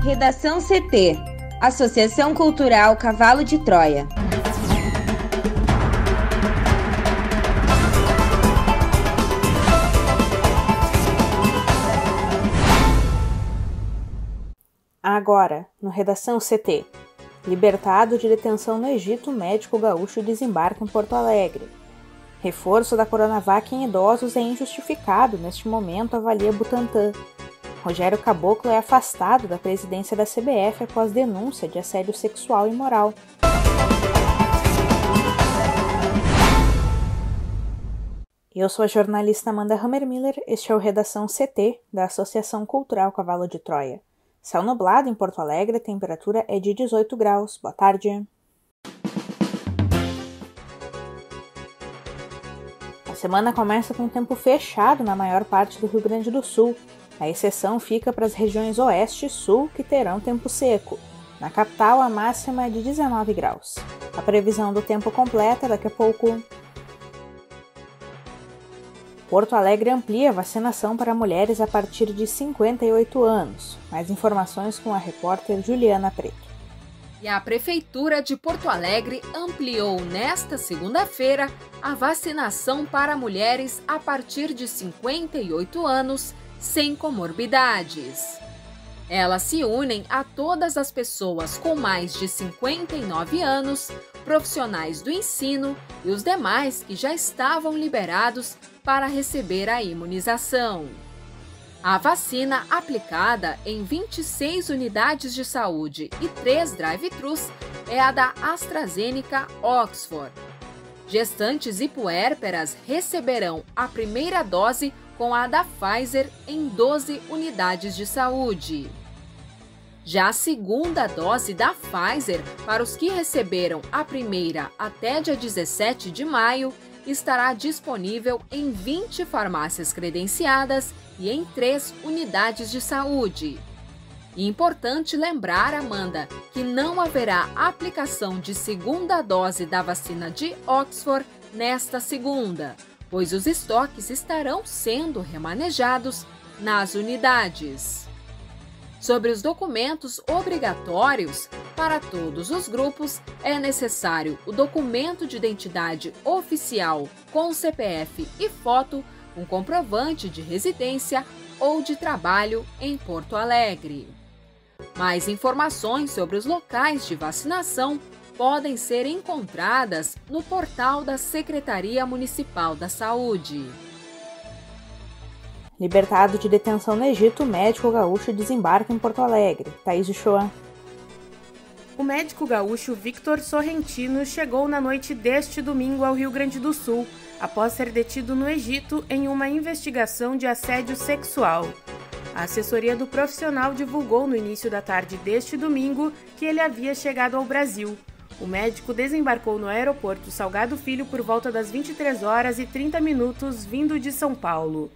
Redação CT, Associação Cultural Cavalo de Troia. Agora, no Redação CT. Libertado de detenção no Egito, médico gaúcho desembarca em Porto Alegre. Reforço da Coronavac em idosos é injustificado, neste momento avalia Butantan. Rogério Caboclo é afastado da presidência da CBF após denúncia de assédio sexual e moral. Eu sou a jornalista Amanda Hammermiller, este é o Redação CT, da Associação Cultural Cavalo de Troia. Céu nublado em Porto Alegre, a temperatura é de 18 graus. Boa tarde. A semana começa com tempo fechado na maior parte do Rio Grande do Sul. A exceção fica para as regiões oeste e sul, que terão tempo seco. Na capital, a máxima é de 19 graus. A previsão do tempo completa daqui a pouco. Porto Alegre amplia a vacinação para mulheres a partir de 58 anos. Mais informações com a repórter Juliana Preto. E a Prefeitura de Porto Alegre ampliou nesta segunda-feira a vacinação para mulheres a partir de 58 anos sem comorbidades. Elas se unem a todas as pessoas com mais de 59 anos, profissionais do ensino e os demais que já estavam liberados para receber a imunização. A vacina aplicada em 26 unidades de saúde e 3 drive-thrus é a da AstraZeneca Oxford. Gestantes e puérperas receberão a primeira dose com a da Pfizer em 12 unidades de saúde. Já a segunda dose da Pfizer, para os que receberam a primeira até dia 17 de maio, estará disponível em 20 farmácias credenciadas e em 3 unidades de saúde. E importante lembrar, Amanda, que não haverá aplicação de segunda dose da vacina de Oxford nesta segunda, pois os estoques estarão sendo remanejados nas unidades. Sobre os documentos obrigatórios, para todos os grupos é necessário o documento de identidade oficial com CPF e foto, um comprovante de residência ou de trabalho em Porto Alegre. Mais informações sobre os locais de vacinação podem ser encontradas no portal da Secretaria Municipal da Saúde. Libertado de detenção no Egito, médico gaúcho desembarca em Porto Alegre. Thaís Uchoa. O médico gaúcho Victor Sorrentino chegou na noite deste domingo ao Rio Grande do Sul, após ser detido no Egito em uma investigação de assédio sexual. A assessoria do profissional divulgou no início da tarde deste domingo que ele havia chegado ao Brasil. O médico desembarcou no aeroporto Salgado Filho por volta das 23 horas e 30 minutos, vindo de São Paulo.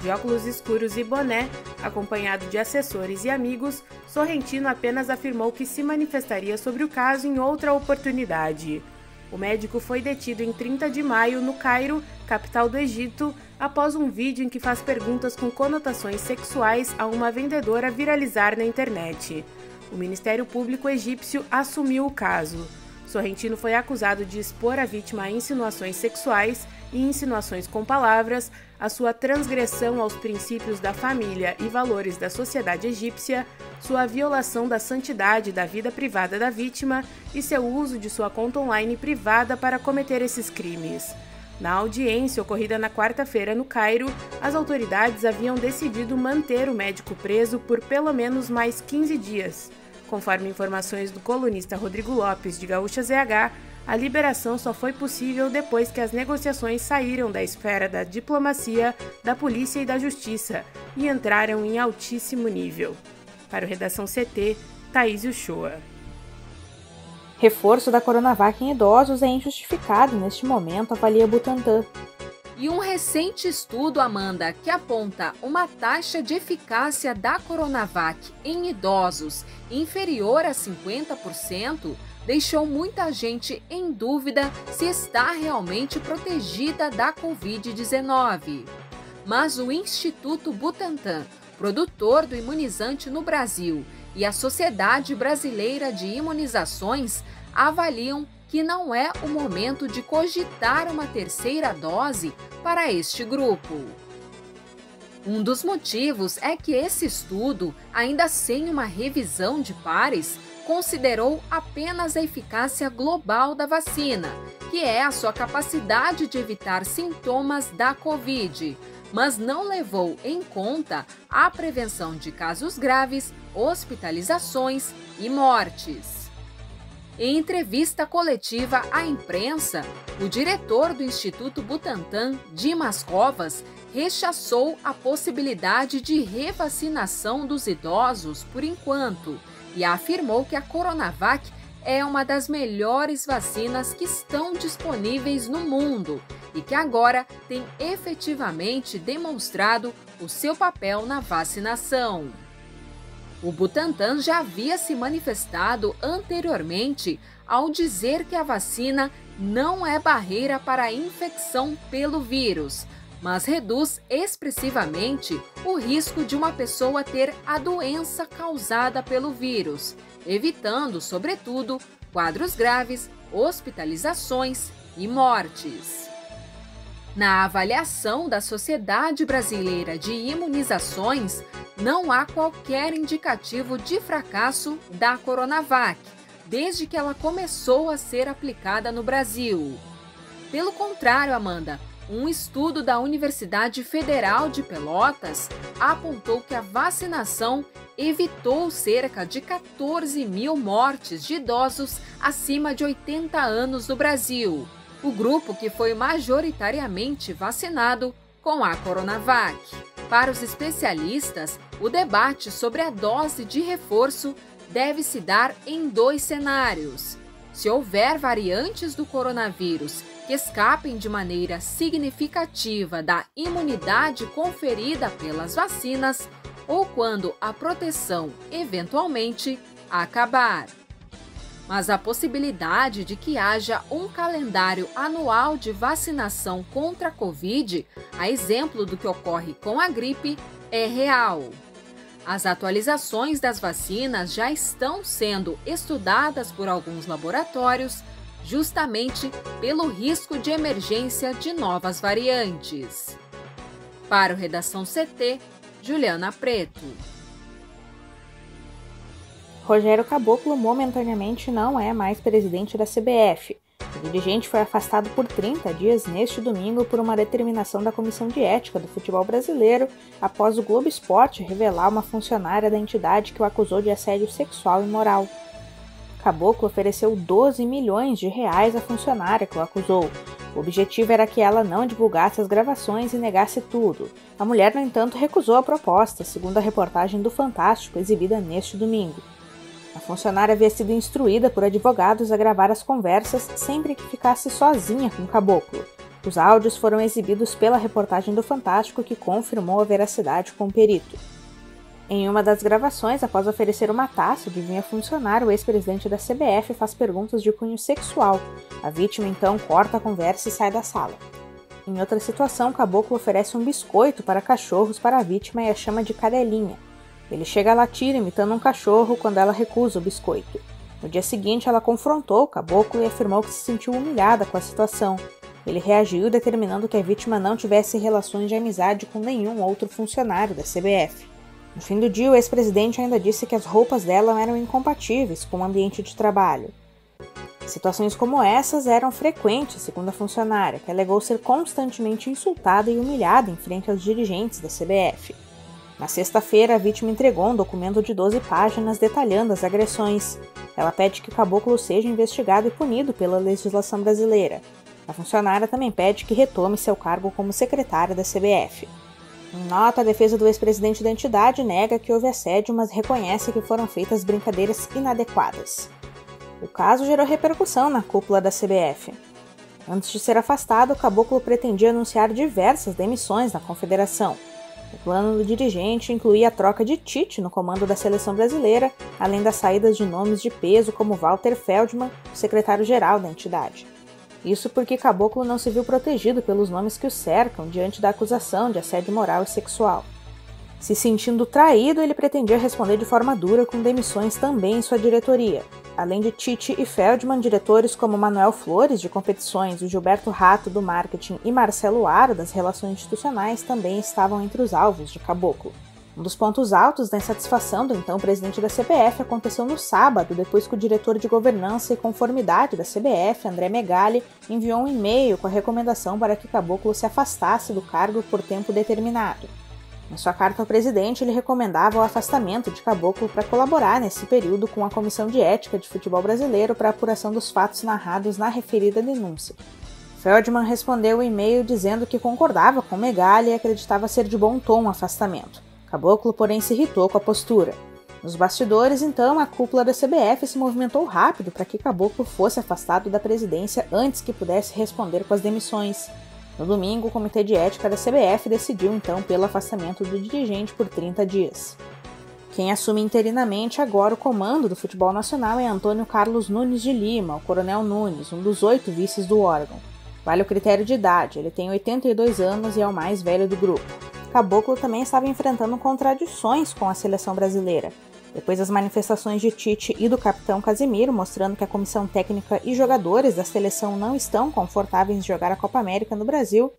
De óculos escuros e boné, acompanhado de assessores e amigos, Sorrentino apenas afirmou que se manifestaria sobre o caso em outra oportunidade. O médico foi detido em 30 de maio, no Cairo, capital do Egito, após um vídeo em que faz perguntas com conotações sexuais a uma vendedora viralizar na internet. O Ministério Público egípcio assumiu o caso. Sorrentino foi acusado de expor a vítima a insinuações sexuais e insinuações com palavras, a sua transgressão aos princípios da família e valores da sociedade egípcia, sua violação da santidade da vida privada da vítima e seu uso de sua conta online privada para cometer esses crimes. Na audiência ocorrida na quarta-feira no Cairo, as autoridades haviam decidido manter o médico preso por pelo menos mais 15 dias. Conforme informações do colunista Rodrigo Lopes, de Gaúcha ZH, a liberação só foi possível depois que as negociações saíram da esfera da diplomacia, da polícia e da justiça e entraram em altíssimo nível. Para o Redação CT, Thaís Uchoa. Reforço da Coronavac em idosos é injustificado neste momento, avalia Butantan. E um recente estudo, Amanda, que aponta uma taxa de eficácia da Coronavac em idosos inferior a 50%, deixou muita gente em dúvida se está realmente protegida da Covid-19. Mas o Instituto Butantan, produtor do imunizante no Brasil e a Sociedade Brasileira de Imunizações avaliam que não é o momento de cogitar uma terceira dose para este grupo. Um dos motivos é que esse estudo, ainda sem uma revisão de pares, considerou apenas a eficácia global da vacina, que é a sua capacidade de evitar sintomas da Covid, mas não levou em conta a prevenção de casos graves, hospitalizações e mortes. Em entrevista coletiva à imprensa, o diretor do Instituto Butantan, Dimas Covas, rechaçou a possibilidade de revacinação dos idosos por enquanto e afirmou que a Coronavac é uma das melhores vacinas que estão disponíveis no mundo e que agora tem efetivamente demonstrado o seu papel na vacinação. O Butantan já havia se manifestado anteriormente ao dizer que a vacina não é barreira para a infecção pelo vírus, mas reduz expressivamente o risco de uma pessoa ter a doença causada pelo vírus, evitando, sobretudo, quadros graves, hospitalizações e mortes. Na avaliação da Sociedade Brasileira de Imunizações, não há qualquer indicativo de fracasso da Coronavac, desde que ela começou a ser aplicada no Brasil. Pelo contrário, Amanda, um estudo da Universidade Federal de Pelotas apontou que a vacinação evitou cerca de 14 mil mortes de idosos acima de 80 anos no Brasil, o grupo que foi majoritariamente vacinado com a Coronavac. Para os especialistas, o debate sobre a dose de reforço deve se dar em dois cenários. Se houver variantes do coronavírus que escapem de maneira significativa da imunidade conferida pelas vacinas, ou quando a proteção eventualmente acabar. Mas a possibilidade de que haja um calendário anual de vacinação contra a Covid, a exemplo do que ocorre com a gripe, é real. As atualizações das vacinas já estão sendo estudadas por alguns laboratórios, justamente pelo risco de emergência de novas variantes. Para o Redação CT, Juliana Preto. Rogério Caboclo momentaneamente não é mais presidente da CBF. O dirigente foi afastado por 30 dias neste domingo por uma determinação da Comissão de Ética do Futebol Brasileiro após o Globo Esporte revelar uma funcionária da entidade que o acusou de assédio sexual e moral. Caboclo ofereceu 12 milhões de reais à funcionária que o acusou. O objetivo era que ela não divulgasse as gravações e negasse tudo. A mulher, no entanto, recusou a proposta, segundo a reportagem do Fantástico exibida neste domingo. A funcionária havia sido instruída por advogados a gravar as conversas sempre que ficasse sozinha com o Caboclo. Os áudios foram exibidos pela reportagem do Fantástico, que confirmou a veracidade com o perito. Em uma das gravações, após oferecer uma taça de vinho a funcionário, o ex-presidente da CBF faz perguntas de cunho sexual. A vítima então corta a conversa e sai da sala. Em outra situação, Caboclo oferece um biscoito para cachorros para a vítima e a chama de cadelinha. Ele chega a latir imitando um cachorro quando ela recusa o biscoito. No dia seguinte, ela confrontou o Caboclo e afirmou que se sentiu humilhada com a situação. Ele reagiu determinando que a vítima não tivesse relações de amizade com nenhum outro funcionário da CBF. No fim do dia, o ex-presidente ainda disse que as roupas dela eram incompatíveis com o ambiente de trabalho. Situações como essas eram frequentes, segundo a funcionária, que alegou ser constantemente insultada e humilhada em frente aos dirigentes da CBF. Na sexta-feira, a vítima entregou um documento de 12 páginas detalhando as agressões. Ela pede que o Caboclo seja investigado e punido pela legislação brasileira. A funcionária também pede que retome seu cargo como secretária da CBF. Em nota, a defesa do ex-presidente da entidade nega que houve assédio, mas reconhece que foram feitas brincadeiras inadequadas. O caso gerou repercussão na cúpula da CBF. Antes de ser afastado, o Caboclo pretendia anunciar diversas demissões na confederação. O plano do dirigente incluía a troca de Tite no comando da seleção brasileira, além das saídas de nomes de peso como Walter Feldman, secretário-geral da entidade. Isso porque Caboclo não se viu protegido pelos nomes que o cercam diante da acusação de assédio moral e sexual. Se sentindo traído, ele pretendia responder de forma dura com demissões também em sua diretoria. Além de Tite e Feldman, diretores como Manuel Flores, de competições, o Gilberto Rato, do marketing, e Marcelo Aro, das relações institucionais, também estavam entre os alvos de Caboclo. Um dos pontos altos da insatisfação do então presidente da CBF aconteceu no sábado, depois que o diretor de governança e conformidade da CBF, André Megali, enviou um e-mail com a recomendação para que Caboclo se afastasse do cargo por tempo determinado. Em sua carta ao presidente, ele recomendava o afastamento de Caboclo para colaborar nesse período com a Comissão de Ética de Futebol Brasileiro para a apuração dos fatos narrados na referida denúncia. Feldman respondeu o e-mail dizendo que concordava com Megali e acreditava ser de bom tom o afastamento. Caboclo, porém, se irritou com a postura. Nos bastidores, então, a cúpula da CBF se movimentou rápido para que Caboclo fosse afastado da presidência antes que pudesse responder com as demissões. No domingo, o Comitê de Ética da CBF decidiu, então, pelo afastamento do dirigente por 30 dias. Quem assume interinamente agora o comando do futebol nacional é Antônio Carlos Nunes de Lima, o Coronel Nunes, um dos 8 vices do órgão. Vale o critério de idade, ele tem 82 anos e é o mais velho do grupo. Caboclo também estava enfrentando contradições com a seleção brasileira. Depois das manifestações de Tite e do capitão Casimiro, mostrando que a comissão técnica e jogadores da seleção não estão confortáveis de jogar a Copa América no Brasil,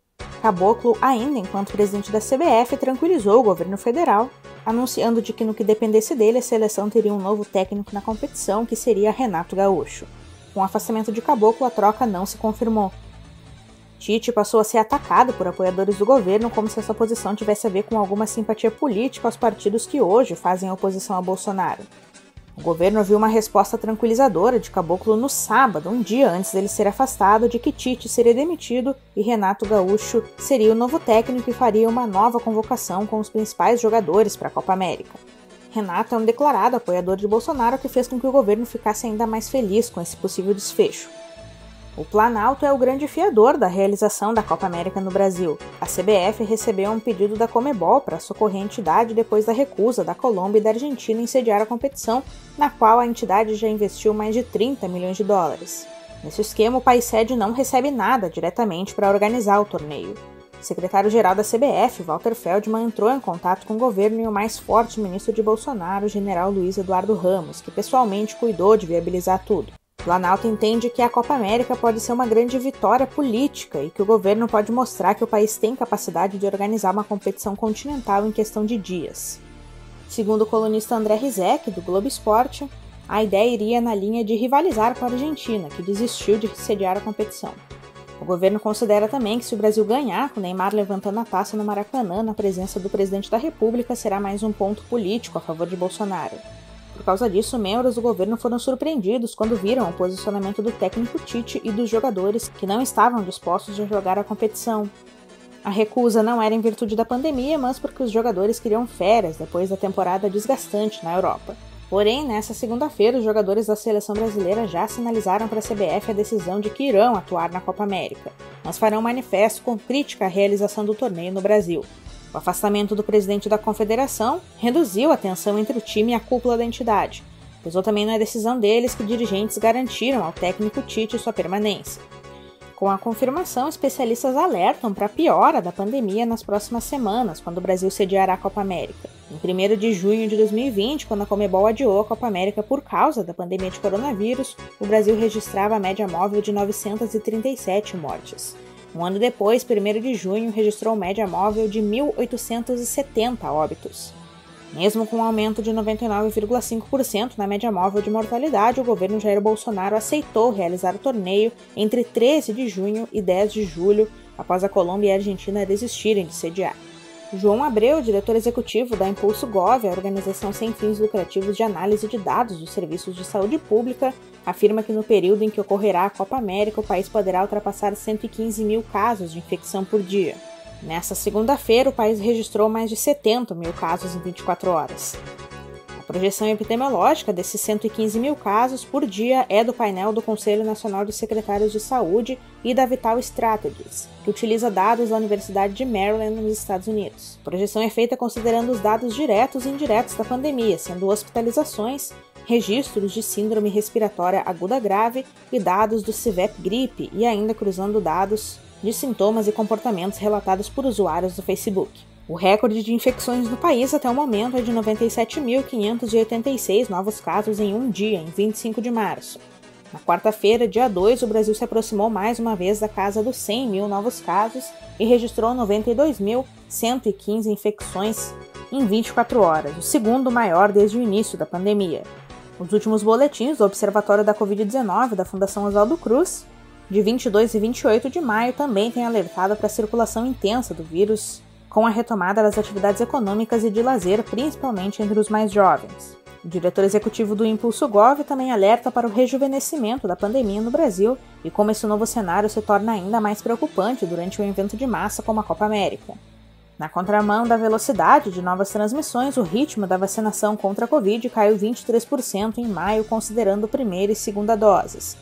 Caboclo, ainda enquanto presidente da CBF, tranquilizou o governo federal, anunciando de que no que dependesse dele, a seleção teria um novo técnico na competição, que seria Renato Gaúcho. Com o afastamento de Caboclo, a troca não se confirmou. Tite passou a ser atacado por apoiadores do governo como se essa posição tivesse a ver com alguma simpatia política aos partidos que hoje fazem oposição a Bolsonaro. O governo viu uma resposta tranquilizadora de Caboclo no sábado, um dia antes dele ser afastado, de que Tite seria demitido e Renato Gaúcho seria o novo técnico e faria uma nova convocação com os principais jogadores para a Copa América. Renato é um declarado apoiador de Bolsonaro, que fez com que o governo ficasse ainda mais feliz com esse possível desfecho. O Planalto é o grande fiador da realização da Copa América no Brasil. A CBF recebeu um pedido da Conmebol para socorrer a entidade depois da recusa da Colômbia e da Argentina em sediar a competição, na qual a entidade já investiu mais de 30 milhões de dólares. Nesse esquema, o país sede não recebe nada diretamente para organizar o torneio. O secretário-geral da CBF, Walter Feldman, entrou em contato com o governo e o mais forte ministro de Bolsonaro, o general Luiz Eduardo Ramos, que pessoalmente cuidou de viabilizar tudo. O Planalto entende que a Copa América pode ser uma grande vitória política e que o governo pode mostrar que o país tem capacidade de organizar uma competição continental em questão de dias. Segundo o colunista André Rizek, do Globo Esporte, a ideia iria na linha de rivalizar com a Argentina, que desistiu de sediar a competição. O governo considera também que se o Brasil ganhar, com Neymar levantando a taça no Maracanã na presença do presidente da República, será mais um ponto político a favor de Bolsonaro. Por causa disso, membros do governo foram surpreendidos quando viram o posicionamento do técnico Tite e dos jogadores que não estavam dispostos a jogar a competição. A recusa não era em virtude da pandemia, mas porque os jogadores queriam férias depois da temporada desgastante na Europa. Porém, nessa segunda-feira, os jogadores da seleção brasileira já sinalizaram para a CBF a decisão de que irão atuar na Copa América, mas farão um manifesto com crítica à realização do torneio no Brasil. O afastamento do presidente da confederação reduziu a tensão entre o time e a cúpula da entidade. Pesou também na decisão deles que dirigentes garantiram ao técnico Tite sua permanência. Com a confirmação, especialistas alertam para a piora da pandemia nas próximas semanas, quando o Brasil sediará a Copa América. Em 1º de junho de 2020, quando a Conmebol adiou a Copa América por causa da pandemia de coronavírus, o Brasil registrava a média móvel de 937 mortes. Um ano depois, 1º de junho, registrou média móvel de 1.870 óbitos. Mesmo com um aumento de 99,5% na média móvel de mortalidade, o governo Jair Bolsonaro aceitou realizar o torneio entre 13 de junho e 10 de julho, após a Colômbia e a Argentina desistirem de sediar. João Abreu, diretor executivo da Impulso Gov, a organização sem fins lucrativos de análise de dados dos serviços de saúde pública, afirma que no período em que ocorrerá a Copa América, o país poderá ultrapassar 115 mil casos de infecção por dia. Nessa segunda-feira, o país registrou mais de 70 mil casos em 24 horas. A projeção epidemiológica desses 115 mil casos por dia é do painel do Conselho Nacional de Secretários de Saúde e da Vital Strategies, que utiliza dados da Universidade de Maryland, nos Estados Unidos. A projeção é feita considerando os dados diretos e indiretos da pandemia, sendo hospitalizações, registros de síndrome respiratória aguda grave e dados do CVEP gripe, e ainda cruzando dados de sintomas e comportamentos relatados por usuários do Facebook. O recorde de infecções no país até o momento é de 97.586 novos casos em um dia, em 25 de março. Na quarta-feira, dia 2, o Brasil se aproximou mais uma vez da casa dos 100 mil novos casos e registrou 92.115 infecções em 24 horas, o segundo maior desde o início da pandemia. Os últimos boletins do Observatório da Covid-19 da Fundação Oswaldo Cruz, de 22 e 28 de maio, também têm alertado para a circulação intensa do vírus, com a retomada das atividades econômicas e de lazer, principalmente entre os mais jovens. O diretor executivo do Impulso Gov também alerta para o rejuvenescimento da pandemia no Brasil e como esse novo cenário se torna ainda mais preocupante durante um evento de massa como a Copa América. Na contramão da velocidade de novas transmissões, o ritmo da vacinação contra a Covid caiu 23% em maio, considerando primeira e segunda doses.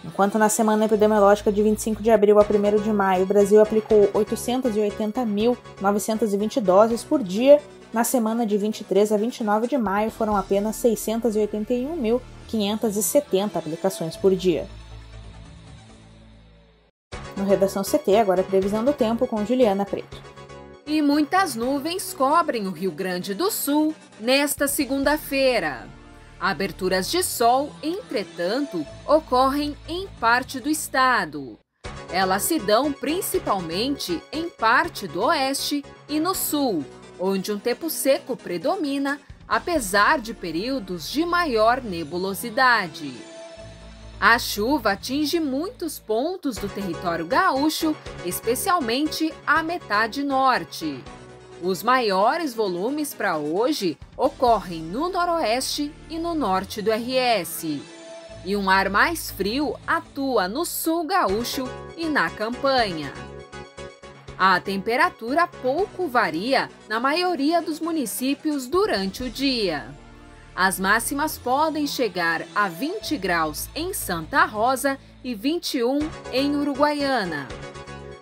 Enquanto na semana epidemiológica de 25 de abril a 1º de maio, o Brasil aplicou 880.920 doses por dia, na semana de 23 a 29 de maio foram apenas 681.570 aplicações por dia. No Redação CT, agora a previsão do tempo com Juliana Preto. E muitas nuvens cobrem o Rio Grande do Sul nesta segunda-feira. Aberturas de sol, entretanto, ocorrem em parte do estado. Elas se dão principalmente em parte do oeste e no sul, onde um tempo seco predomina, apesar de períodos de maior nebulosidade. A chuva atinge muitos pontos do território gaúcho, especialmente a metade norte. Os maiores volumes para hoje ocorrem no noroeste e no norte do RS. E um ar mais frio atua no sul gaúcho e na campanha. A temperatura pouco varia na maioria dos municípios durante o dia. As máximas podem chegar a 20 graus em Santa Rosa e 21 em Uruguaiana.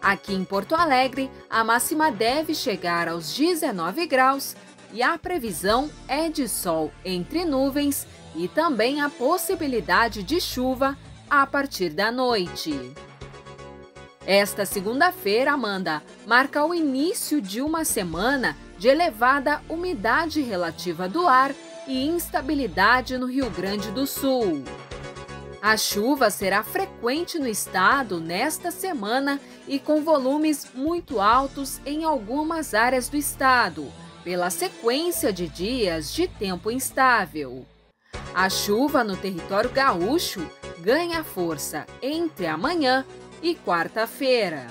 Aqui em Porto Alegre, a máxima deve chegar aos 19 graus e a previsão é de sol entre nuvens e também a possibilidade de chuva a partir da noite. Esta segunda-feira, Amanda, marca o início de uma semana de elevada umidade relativa do ar e instabilidade no Rio Grande do Sul. A chuva será frequente no estado nesta semana e com volumes muito altos em algumas áreas do estado, pela sequência de dias de tempo instável. A chuva no território gaúcho ganha força entre amanhã e quarta-feira.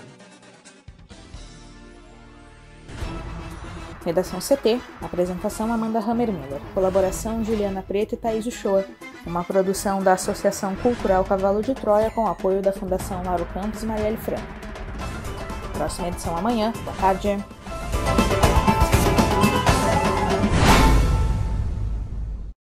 Redação CT, apresentação Amanda Hammermiller, colaboração Juliana Preto e Thaís Uchoa, uma produção da Associação Cultural Cavalo de Troia com apoio da Fundação Lauro Campos e Marielle Franco. Próxima edição amanhã, boa tarde.